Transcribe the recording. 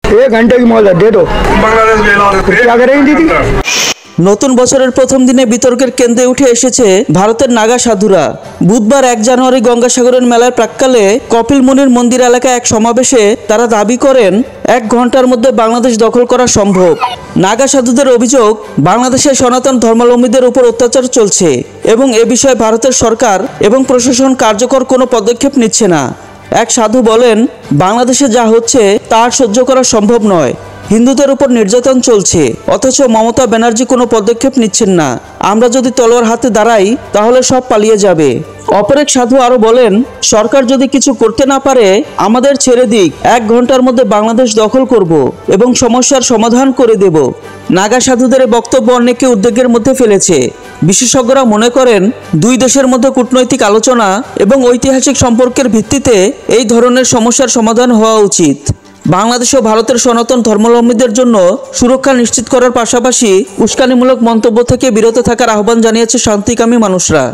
1 घंटे की मोहलत दे दो। क्या करेंगी दीदी? নতুন বছরের প্রথম দিনে বিতর্কের কেন্দ্রে উঠে এসেছে ভারতের নাগা সাধুরা। বুধবার 1 জানুয়ারি গঙ্গাসাগরের মেলার প্রাক্কালে কপিল মুনির মন্দির এলাকায় এক সমাবেশে তারা দাবি করেন 1 ঘন্টার মধ্যে বাংলাদেশ দখল করা সম্ভব। নাগা সাধুদের অভিযোগ, বাংলাদেশের সনাতন ধর্মাবলম্বীদের উপর অত্যাচার চলছে এবং এ বিষয়ে ভারতের সরকার এবং প্রশাসন কার্যকর কোনো পদক্ষেপ নিচ্ছে না। এক সাধু বলেন, বাংলাদেশে যা হচ্ছে তা আর সহ্য করা সম্ভব নয়। হিন্দুদের উপর নির্যাতন চলছে, অথচ মমতা ব্যানার্জি কোনো পদক্ষেপ নিচ্ছেন না। আমরা যদি তলোয়ার হাতে দাঁড়াই তাহলে সব পালিয়ে যাবে। অপর এক সাধু আরো বলেন, সরকার যদি কিছু করতে না পারে আমাদের ছেড়ে দিক, 1 ঘন্টার মধ্যে বাংলাদেশ দখল করব এবং সমস্যার সমাধান করে দেব। নাগা সাধুদের বক্তব্য অনেককে উদ্বেগের মধ্যে ফেলেছে। বিশেষজ্ঞরা মনে করেন 2 দেশের মধ্যে কূটনৈতিক আলোচনা এবং ঐতিহাসিক সম্পর্কের ভিত্তিতে এই ধরনের সমস্যার সমাধান হওয়া উচিত। বাংলাদেশ ও ভারতের সনাতন ধর্মাবলম্বীদের জন্য সুরক্ষা নিশ্চিত করার পাশাপাশি উস্কানিমূলক মন্তব্য থেকে বিরত থাকার আহ্বান জানিয়েছে শান্তিকামী মানুষরা।